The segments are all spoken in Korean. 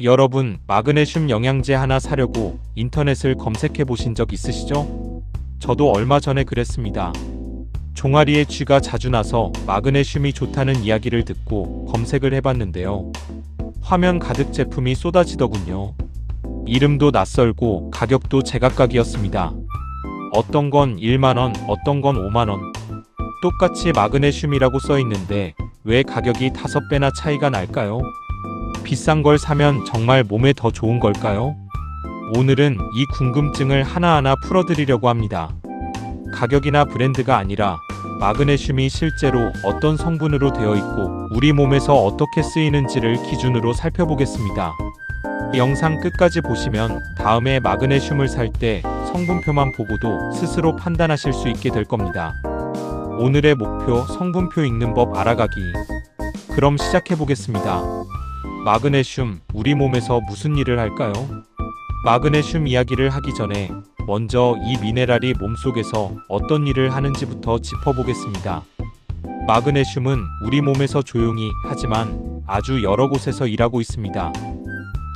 여러분, 마그네슘 영양제 하나 사려고 인터넷을 검색해 보신 적 있으시죠? 저도 얼마 전에 그랬습니다. 종아리에 쥐가 자주 나서 마그네슘이 좋다는 이야기를 듣고 검색을 해봤는데요. 화면 가득 제품이 쏟아지더군요. 이름도 낯설고 가격도 제각각이었습니다. 어떤 건 1만원, 어떤 건 5만원. 똑같이 마그네슘이라고 써있는데 왜 가격이 5배나 차이가 날까요? 비싼 걸 사면 정말 몸에 더 좋은 걸까요? 오늘은 이 궁금증을 하나하나 풀어드리려고 합니다. 가격이나 브랜드가 아니라 마그네슘이 실제로 어떤 성분으로 되어 있고 우리 몸에서 어떻게 쓰이는지를 기준으로 살펴보겠습니다. 영상 끝까지 보시면 다음에 마그네슘을 살 때 성분표만 보고도 스스로 판단하실 수 있게 될 겁니다. 오늘의 목표, 성분표 읽는 법 알아가기. 그럼 시작해 보겠습니다. 마그네슘, 우리 몸에서 무슨 일을 할까요? 마그네슘 이야기를 하기 전에 먼저 이 미네랄이 몸속에서 어떤 일을 하는지부터 짚어보겠습니다. 마그네슘은 우리 몸에서 조용히 하지만 아주 여러 곳에서 일하고 있습니다.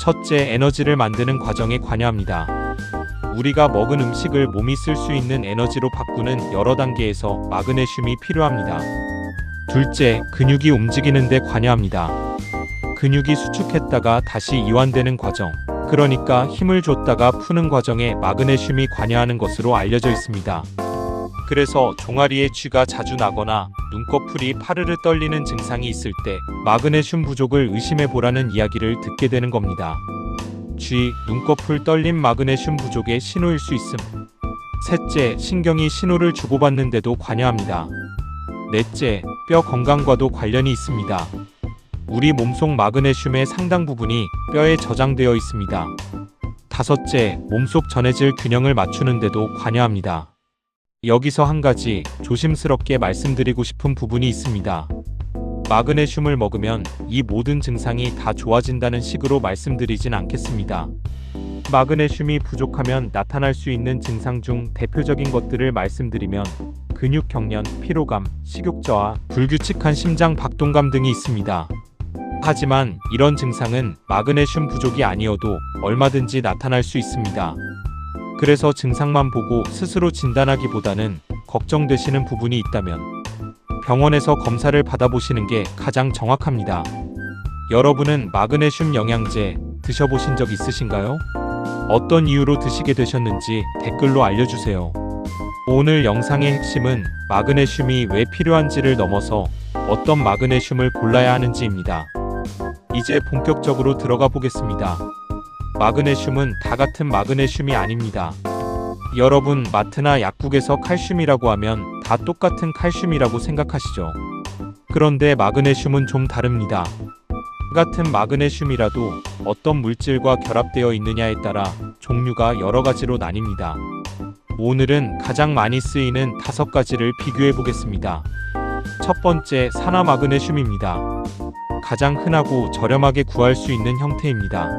첫째, 에너지를 만드는 과정에 관여합니다. 우리가 먹은 음식을 몸이 쓸 수 있는 에너지로 바꾸는 여러 단계에서 마그네슘이 필요합니다. 둘째, 근육이 움직이는 데 관여합니다. 근육이 수축했다가 다시 이완되는 과정, 그러니까 힘을 줬다가 푸는 과정에 마그네슘이 관여하는 것으로 알려져 있습니다. 그래서 종아리에 쥐가 자주 나거나 눈꺼풀이 파르르 떨리는 증상이 있을 때 마그네슘 부족을 의심해보라는 이야기를 듣게 되는 겁니다. 쥐, 눈꺼풀 떨림 마그네슘 부족의 신호일 수 있음. 셋째, 신경이 신호를 주고받는데도 관여합니다. 넷째, 뼈 건강과도 관련이 있습니다. 우리 몸속 마그네슘의 상당 부분이 뼈에 저장되어 있습니다. 다섯째, 몸속 전해질 균형을 맞추는데도 관여합니다. 여기서 한 가지 조심스럽게 말씀드리고 싶은 부분이 있습니다. 마그네슘을 먹으면 이 모든 증상이 다 좋아진다는 식으로 말씀드리진 않겠습니다. 마그네슘이 부족하면 나타날 수 있는 증상 중 대표적인 것들을 말씀드리면 근육 경련, 피로감, 식욕 저하, 불규칙한 심장 박동감 등이 있습니다. 하지만 이런 증상은 마그네슘 부족이 아니어도 얼마든지 나타날 수 있습니다. 그래서 증상만 보고 스스로 진단하기보다는 걱정되시는 부분이 있다면 병원에서 검사를 받아보시는 게 가장 정확합니다. 여러분은 마그네슘 영양제 드셔보신 적 있으신가요? 어떤 이유로 드시게 되셨는지 댓글로 알려주세요. 오늘 영상의 핵심은 마그네슘이 왜 필요한지를 넘어서 어떤 마그네슘을 골라야 하는지입니다. 이제 본격적으로 들어가 보겠습니다. 마그네슘은 다 같은 마그네슘이 아닙니다. 여러분, 마트나 약국에서 칼슘이라고 하면 다 똑같은 칼슘이라고 생각하시죠? 그런데 마그네슘은 좀 다릅니다. 같은 마그네슘이라도 어떤 물질과 결합되어 있느냐에 따라 종류가 여러 가지로 나뉩니다. 오늘은 가장 많이 쓰이는 5가지를 비교해 보겠습니다. 첫 번째, 산화 마그네슘입니다. 가장 흔하고 저렴하게 구할 수 있는 형태입니다.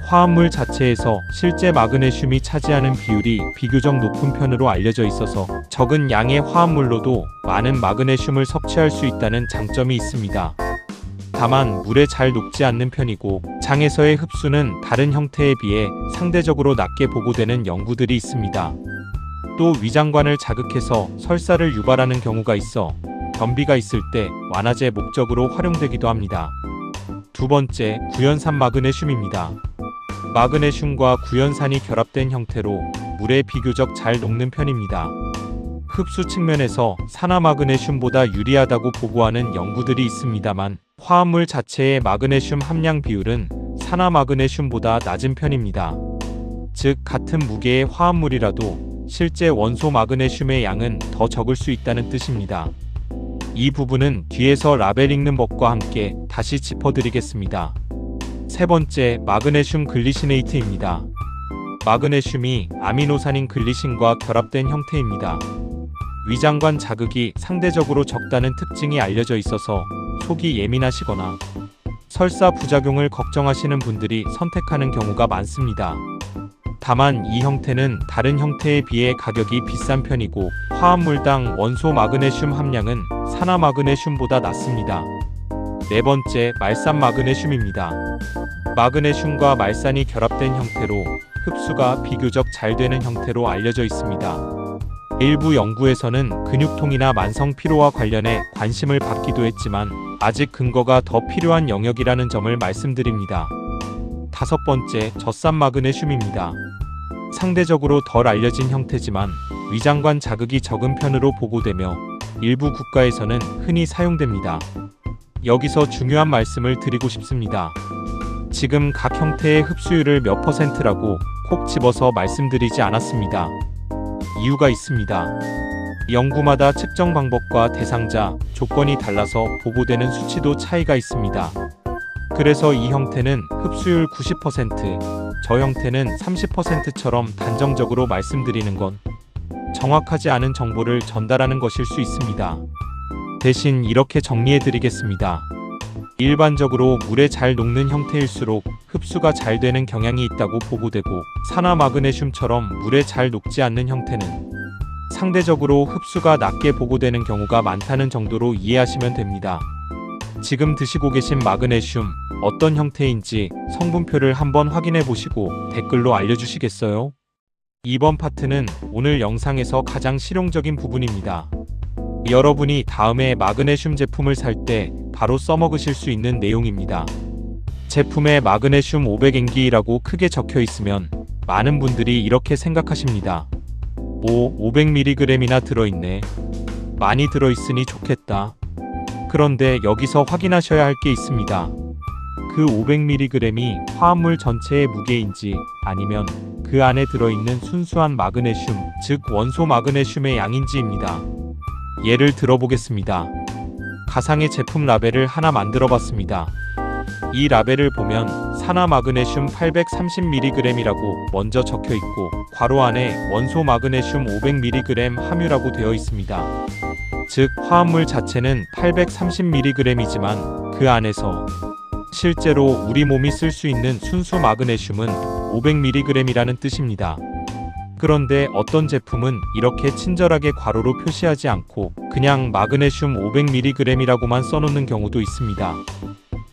화합물 자체에서 실제 마그네슘이 차지하는 비율이 비교적 높은 편으로 알려져 있어서 적은 양의 화합물로도 많은 마그네슘을 섭취할 수 있다는 장점이 있습니다. 다만 물에 잘 녹지 않는 편이고 장에서의 흡수는 다른 형태에 비해 상대적으로 낮게 보고되는 연구들이 있습니다. 또 위장관을 자극해서 설사를 유발하는 경우가 있어 변비가 있을 때 완화제 목적으로 활용되기도 합니다. 두 번째, 구연산 마그네슘입니다. 마그네슘과 구연산이 결합된 형태로 물에 비교적 잘 녹는 편입니다. 흡수 측면에서 산화 마그네슘보다 유리하다고 보고하는 연구들이 있습니다만 화합물 자체의 마그네슘 함량 비율은 산화 마그네슘보다 낮은 편입니다. 즉, 같은 무게의 화합물이라도 실제 원소 마그네슘의 양은 더 적을 수 있다는 뜻입니다. 이 부분은 뒤에서 라벨 읽는 법과 함께 다시 짚어드리겠습니다. 세 번째, 마그네슘 글리시네이트입니다. 마그네슘이 아미노산인 글리신과 결합된 형태입니다. 위장관 자극이 상대적으로 적다는 특징이 알려져 있어서 속이 예민하시거나 설사 부작용을 걱정하시는 분들이 선택하는 경우가 많습니다. 다만 이 형태는 다른 형태에 비해 가격이 비싼 편이고 화합물당 원소 마그네슘 함량은 산화 마그네슘보다 낮습니다. 네 번째, 말산 마그네슘입니다. 마그네슘과 말산이 결합된 형태로 흡수가 비교적 잘 되는 형태로 알려져 있습니다. 일부 연구에서는 근육통이나 만성 피로와 관련해 관심을 받기도 했지만 아직 근거가 더 필요한 영역이라는 점을 말씀드립니다. 다섯 번째, 젖산 마그네슘입니다. 상대적으로 덜 알려진 형태지만 위장관 자극이 적은 편으로 보고되며 일부 국가에서는 흔히 사용됩니다. 여기서 중요한 말씀을 드리고 싶습니다. 지금 각 형태의 흡수율을 몇 %라고 콕 집어서 말씀드리지 않았습니다. 이유가 있습니다. 연구마다 측정 방법과 대상자, 조건이 달라서 보고되는 수치도 차이가 있습니다. 그래서 이 형태는 흡수율 90%, 저 형태는 30%처럼 단정적으로 말씀드리는 건 정확하지 않은 정보를 전달하는 것일 수 있습니다. 대신 이렇게 정리해드리겠습니다. 일반적으로 물에 잘 녹는 형태일수록 흡수가 잘 되는 경향이 있다고 보고되고, 산화 마그네슘처럼 물에 잘 녹지 않는 형태는 상대적으로 흡수가 낮게 보고되는 경우가 많다는 정도로 이해하시면 됩니다. 지금 드시고 계신 마그네슘 어떤 형태인지 성분표를 한번 확인해 보시고 댓글로 알려주시겠어요? 이번 파트는 오늘 영상에서 가장 실용적인 부분입니다. 여러분이 다음에 마그네슘 제품을 살 때 바로 써먹으실 수 있는 내용입니다. 제품에 마그네슘 500mg라고 크게 적혀 있으면 많은 분들이 이렇게 생각하십니다. 500mg이나 들어있네. 많이 들어있으니 좋겠다. 그런데 여기서 확인하셔야 할 게 있습니다. 그 500mg이 화합물 전체의 무게인지 아니면 그 안에 들어있는 순수한 마그네슘, 즉 원소 마그네슘의 양인지입니다. 예를 들어보겠습니다. 가상의 제품 라벨을 하나 만들어 봤습니다. 이 라벨을 보면 산화 마그네슘 830mg이라고 먼저 적혀 있고 괄호 안에 원소 마그네슘 500mg 함유라고 되어 있습니다. 즉 화합물 자체는 830mg이지만 그 안에서 실제로 우리 몸이 쓸 수 있는 순수 마그네슘은 500mg이라는 뜻입니다. 그런데 어떤 제품은 이렇게 친절하게 괄호로 표시하지 않고 그냥 마그네슘 500mg이라고만 써놓는 경우도 있습니다.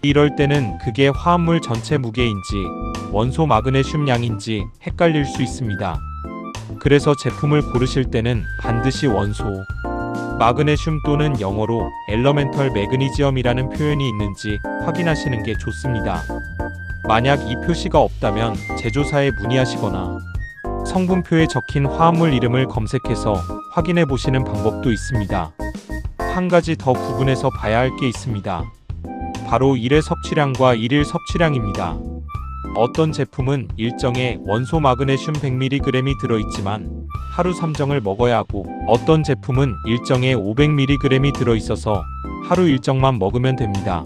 이럴 때는 그게 화합물 전체 무게인지 원소 마그네슘 양인지 헷갈릴 수 있습니다. 그래서 제품을 고르실 때는 반드시 원소 마그네슘 또는 영어로 엘러멘털 매그니지엄이라는 표현이 있는지 확인하시는 게 좋습니다. 만약 이 표시가 없다면 제조사에 문의하시거나 성분표에 적힌 화합물 이름을 검색해서 확인해 보시는 방법도 있습니다. 한 가지 더 구분해서 봐야 할 게 있습니다. 바로 일회 섭취량과 일일 섭취량입니다. 어떤 제품은 일정에 원소 마그네슘 100mg이 들어있지만 하루 3정을 먹어야 하고 어떤 제품은 일정에 500mg이 들어있어서 하루 일정만 먹으면 됩니다.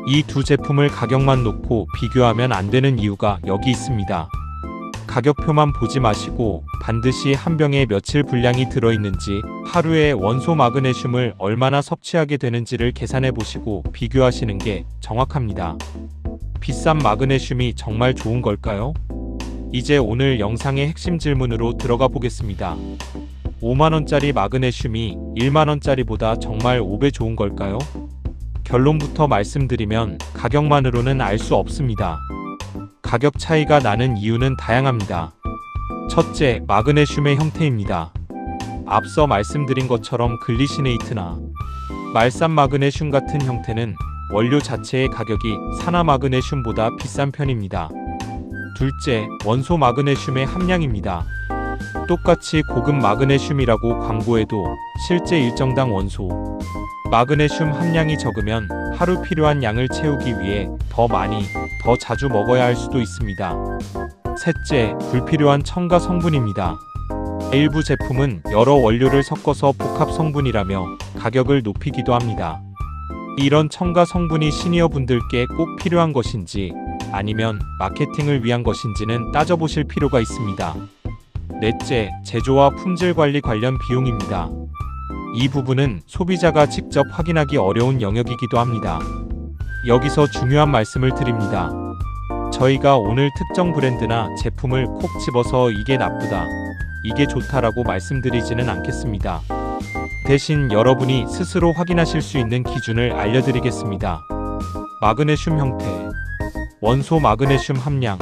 이 두 제품을 가격만 놓고 비교하면 안 되는 이유가 여기 있습니다. 가격표만 보지 마시고 반드시 한 병에 며칠 분량이 들어있는지, 하루에 원소 마그네슘을 얼마나 섭취하게 되는지를 계산해 보시고 비교하시는 게 정확합니다. 비싼 마그네슘이 정말 좋은 걸까요? 이제 오늘 영상의 핵심 질문으로 들어가 보겠습니다. 5만원짜리 마그네슘이 1만원짜리보다 정말 5배 좋은 걸까요? 결론부터 말씀드리면 가격만으로는 알 수 없습니다. 가격 차이가 나는 이유는 다양합니다. 첫째, 마그네슘의 형태입니다. 앞서 말씀드린 것처럼 글리시네이트나 말산 마그네슘 같은 형태는 원료 자체의 가격이 산화 마그네슘보다 비싼 편입니다. 둘째, 원소 마그네슘의 함량입니다. 똑같이 고급 마그네슘이라고 광고해도 실제 일정당 원소 마그네슘 함량이 적으면 하루 필요한 양을 채우기 위해 더 많이, 더 자주 먹어야 할 수도 있습니다. 셋째, 불필요한 첨가 성분입니다. 일부 제품은 여러 원료를 섞어서 복합 성분이라며 가격을 높이기도 합니다. 이런 첨가 성분이 시니어 분들께 꼭 필요한 것인지 아니면 마케팅을 위한 것인지는 따져보실 필요가 있습니다. 넷째, 제조와 품질 관리 관련 비용입니다. 이 부분은 소비자가 직접 확인하기 어려운 영역이기도 합니다. 여기서 중요한 말씀을 드립니다. 저희가 오늘 특정 브랜드나 제품을 콕 집어서 이게 나쁘다, 이게 좋다라고 말씀드리지는 않겠습니다. 대신 여러분이 스스로 확인하실 수 있는 기준을 알려드리겠습니다. 마그네슘 형태, 원소 마그네슘 함량,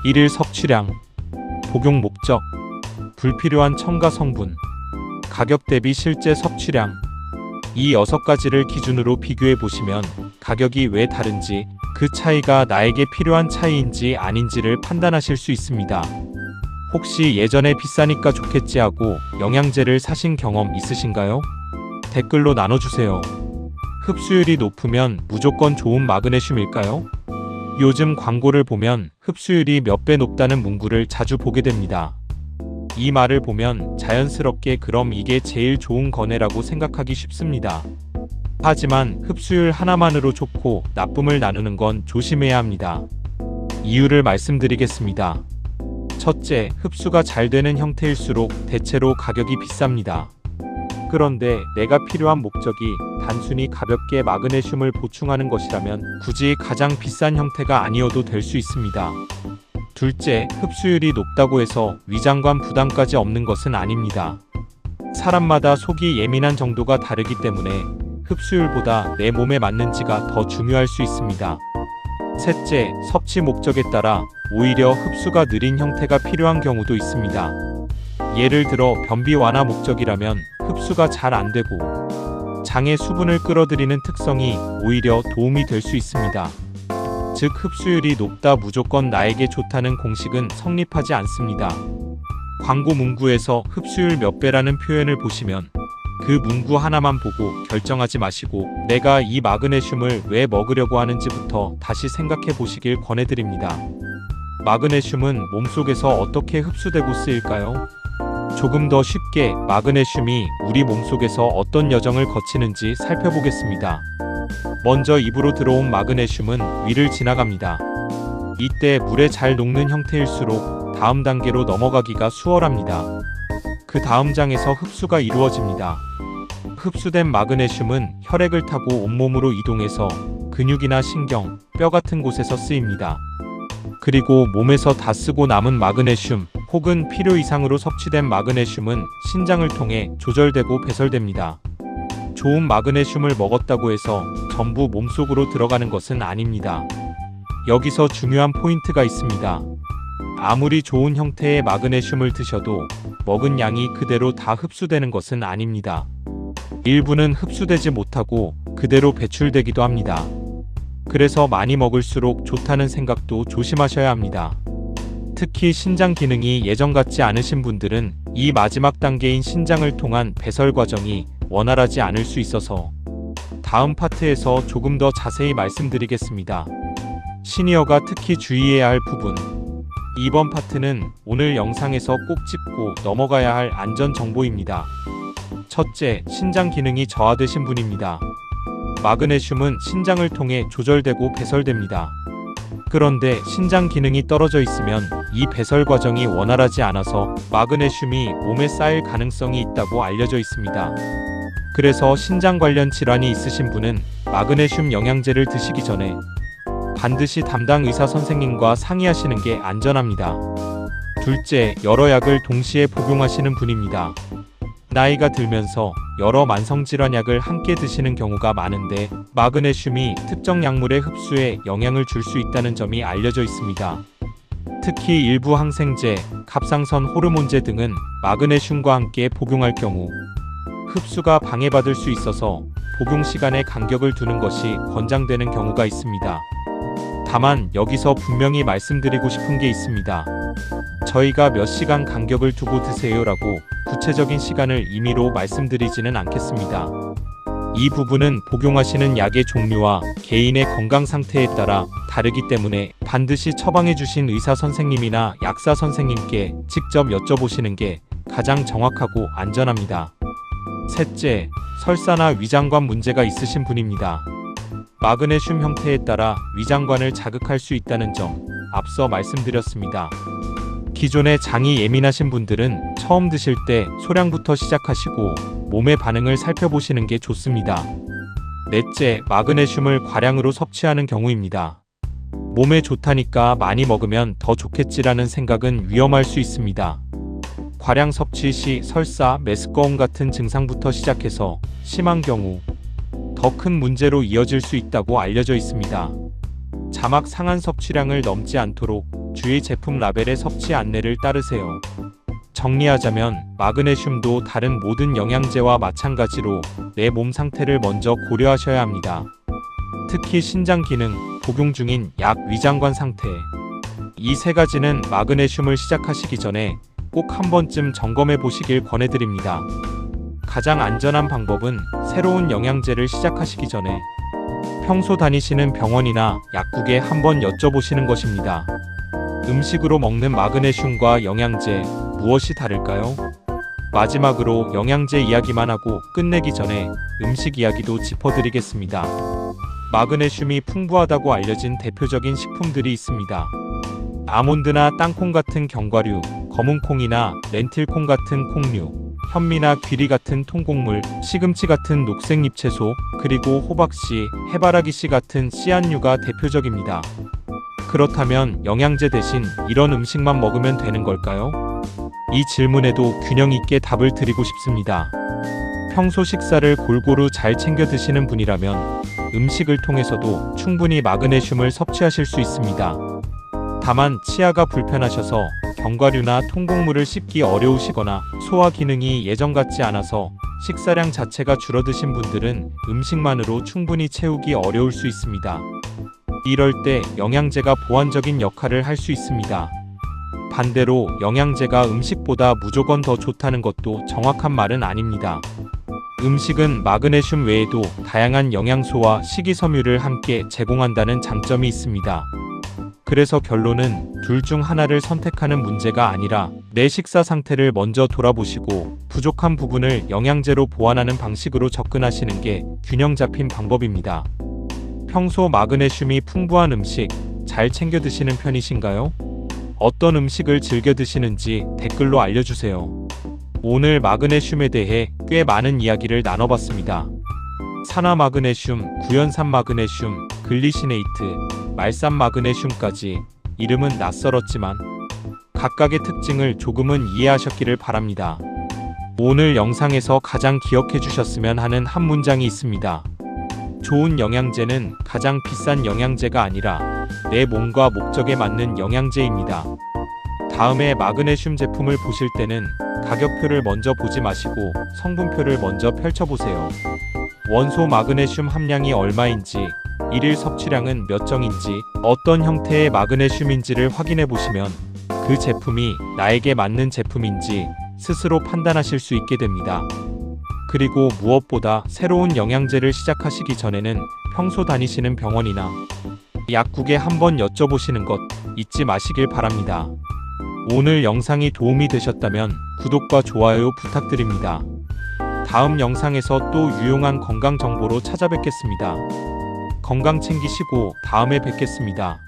일일 섭취량, 복용 목적, 불필요한 첨가 성분, 가격 대비 실제 섭취량. 이 6가지를 기준으로 비교해 보시면 가격이 왜 다른지, 그 차이가 나에게 필요한 차이인지 아닌지를 판단하실 수 있습니다. 혹시 예전에 비싸니까 좋겠지 하고 영양제를 사신 경험 있으신가요? 댓글로 나눠주세요. 흡수율이 높으면 무조건 좋은 마그네슘일까요? 요즘 광고를 보면 흡수율이 몇 배 높다는 문구를 자주 보게 됩니다. 이 말을 보면 자연스럽게 그럼 이게 제일 좋은 거네라고 생각하기 쉽습니다. 하지만 흡수율 하나만으로 좋고 나쁨을 나누는 건 조심해야 합니다. 이유를 말씀드리겠습니다. 첫째, 흡수가 잘 되는 형태일수록 대체로 가격이 비쌉니다. 그런데 내가 필요한 목적이 단순히 가볍게 마그네슘을 보충하는 것이라면 굳이 가장 비싼 형태가 아니어도 될 수 있습니다. 둘째, 흡수율이 높다고 해서 위장관 부담까지 없는 것은 아닙니다. 사람마다 속이 예민한 정도가 다르기 때문에 흡수율보다 내 몸에 맞는지가 더 중요할 수 있습니다. 셋째, 섭취 목적에 따라 오히려 흡수가 느린 형태가 필요한 경우도 있습니다. 예를 들어 변비 완화 목적이라면 흡수가 잘 안 되고 장의 수분을 끌어들이는 특성이 오히려 도움이 될 수 있습니다. 즉 흡수율이 높다 무조건 나에게 좋다는 공식은 성립하지 않습니다. 광고 문구에서 흡수율 몇 배라는 표현을 보시면 그 문구 하나만 보고 결정하지 마시고 내가 이 마그네슘을 왜 먹으려고 하는지부터 다시 생각해 보시길 권해드립니다. 마그네슘은 몸속에서 어떻게 흡수되고 쓰일까요? 조금 더 쉽게 마그네슘이 우리 몸속에서 어떤 여정을 거치는지 살펴보겠습니다. 먼저 입으로 들어온 마그네슘은 위를 지나갑니다. 이때 물에 잘 녹는 형태일수록 다음 단계로 넘어가기가 수월합니다. 그 다음 장에서 흡수가 이루어집니다. 흡수된 마그네슘은 혈액을 타고 온몸으로 이동해서 근육이나 신경, 뼈 같은 곳에서 쓰입니다. 그리고 몸에서 다 쓰고 남은 마그네슘 혹은 필요 이상으로 섭취된 마그네슘은 신장을 통해 조절되고 배설됩니다. 좋은 마그네슘을 먹었다고 해서 전부 몸속으로 들어가는 것은 아닙니다. 여기서 중요한 포인트가 있습니다. 아무리 좋은 형태의 마그네슘을 드셔도 먹은 양이 그대로 다 흡수되는 것은 아닙니다. 일부는 흡수되지 못하고 그대로 배출되기도 합니다. 그래서 많이 먹을수록 좋다는 생각도 조심하셔야 합니다. 특히 신장 기능이 예전 같지 않으신 분들은 이 마지막 단계인 신장을 통한 배설 과정이 원활하지 않을 수 있어서 다음 파트에서 조금 더 자세히 말씀드리겠습니다. 시니어가 특히 주의해야 할 부분. 이번 파트는 오늘 영상에서 꼭 짚고 넘어가야 할 안전 정보입니다. 첫째, 신장 기능이 저하되신 분입니다. 마그네슘은 신장을 통해 조절되고 배설됩니다. 그런데 신장 기능이 떨어져 있으면 이 배설 과정이 원활하지 않아서 마그네슘이 몸에 쌓일 가능성이 있다고 알려져 있습니다. 그래서 신장 관련 질환이 있으신 분은 마그네슘 영양제를 드시기 전에 반드시 담당 의사 선생님과 상의하시는 게 안전합니다. 둘째, 여러 약을 동시에 복용하시는 분입니다. 나이가 들면서 여러 만성질환약을 함께 드시는 경우가 많은데 마그네슘이 특정 약물의 흡수에 영향을 줄 수 있다는 점이 알려져 있습니다. 특히 일부 항생제, 갑상선 호르몬제 등은 마그네슘과 함께 복용할 경우 흡수가 방해받을 수 있어서 복용 시간에 간격을 두는 것이 권장되는 경우가 있습니다. 다만 여기서 분명히 말씀드리고 싶은 게 있습니다. 저희가 몇 시간 간격을 두고 드세요라고 구체적인 시간을 임의로 말씀드리지는 않겠습니다. 이 부분은 복용하시는 약의 종류와 개인의 건강 상태에 따라 다르기 때문에 반드시 처방해 주신 의사 선생님이나 약사 선생님께 직접 여쭤보시는 게 가장 정확하고 안전합니다. 셋째, 설사나 위장관 문제가 있으신 분입니다. 마그네슘 형태에 따라 위장관을 자극할 수 있다는 점 앞서 말씀드렸습니다. 기존에 장이 예민하신 분들은 처음 드실 때 소량부터 시작하시고 몸의 반응을 살펴보시는 게 좋습니다. 넷째, 마그네슘을 과량으로 섭취하는 경우입니다. 몸에 좋다니까 많이 먹으면 더 좋겠지라는 생각은 위험할 수 있습니다. 과량 섭취 시 설사, 메스꺼움 같은 증상부터 시작해서 심한 경우 더 더 큰 문제로 이어질 수 있다고 알려져 있습니다. 자막 상한 섭취량을 넘지 않도록 주의 제품 라벨의 섭취 안내를 따르세요. 정리하자면 마그네슘도 다른 모든 영양제와 마찬가지로 내 몸 상태를 먼저 고려하셔야 합니다. 특히 신장 기능, 복용 중인 약, 위장관 상태. 이 세 가지는 마그네슘을 시작하시기 전에 꼭 한 번쯤 점검해 보시길 권해드립니다. 가장 안전한 방법은 새로운 영양제를 시작하시기 전에 평소 다니시는 병원이나 약국에 한번 여쭤보시는 것입니다. 음식으로 먹는 마그네슘과 영양제, 무엇이 다를까요? 마지막으로 영양제 이야기만 하고 끝내기 전에 음식 이야기도 짚어드리겠습니다. 마그네슘이 풍부하다고 알려진 대표적인 식품들이 있습니다. 아몬드나 땅콩 같은 견과류, 검은콩이나 렌틸콩 같은 콩류, 현미나 귀리 같은 통곡물, 시금치 같은 녹색잎 채소, 그리고 호박씨, 해바라기씨 같은 씨앗류가 대표적입니다. 그렇다면 영양제 대신 이런 음식만 먹으면 되는 걸까요? 이 질문에도 균형 있게 답을 드리고 싶습니다. 평소 식사를 골고루 잘 챙겨 드시는 분이라면 음식을 통해서도 충분히 마그네슘을 섭취하실 수 있습니다. 다만 치아가 불편하셔서 견과류나 통곡물을 씹기 어려우시거나 소화 기능이 예전 같지 않아서 식사량 자체가 줄어드신 분들은 음식만으로 충분히 채우기 어려울 수 있습니다. 이럴 때 영양제가 보완적인 역할을 할 수 있습니다. 반대로 영양제가 음식보다 무조건 더 좋다는 것도 정확한 말은 아닙니다. 음식은 마그네슘 외에도 다양한 영양소와 식이섬유를 함께 제공한다는 장점이 있습니다. 그래서 결론은 둘 중 하나를 선택하는 문제가 아니라 내 식사 상태를 먼저 돌아보시고 부족한 부분을 영양제로 보완하는 방식으로 접근하시는 게 균형 잡힌 방법입니다. 평소 마그네슘이 풍부한 음식 잘 챙겨 드시는 편이신가요? 어떤 음식을 즐겨 드시는지 댓글로 알려주세요. 오늘 마그네슘에 대해 꽤 많은 이야기를 나눠봤습니다. 산화 마그네슘, 구연산 마그네슘, 글리시네이트, 말산 마그네슘까지 이름은 낯설었지만 각각의 특징을 조금은 이해하셨기를 바랍니다. 오늘 영상에서 가장 기억해 주셨으면 하는 한 문장이 있습니다. 좋은 영양제는 가장 비싼 영양제가 아니라 내 몸과 목적에 맞는 영양제입니다. 다음에 마그네슘 제품을 보실 때는 가격표를 먼저 보지 마시고 성분표를 먼저 펼쳐보세요. 원소 마그네슘 함량이 얼마인지, 일일 섭취량은 몇 정인지, 어떤 형태의 마그네슘인지를 확인해 보시면 그 제품이 나에게 맞는 제품인지 스스로 판단하실 수 있게 됩니다. 그리고 무엇보다 새로운 영양제를 시작하시기 전에는 평소 다니시는 병원이나 약국에 한번 여쭤보시는 것 잊지 마시길 바랍니다. 오늘 영상이 도움이 되셨다면 구독과 좋아요 부탁드립니다. 다음 영상에서 또 유용한 건강 정보로 찾아뵙겠습니다. 건강 챙기시고 다음에 뵙겠습니다.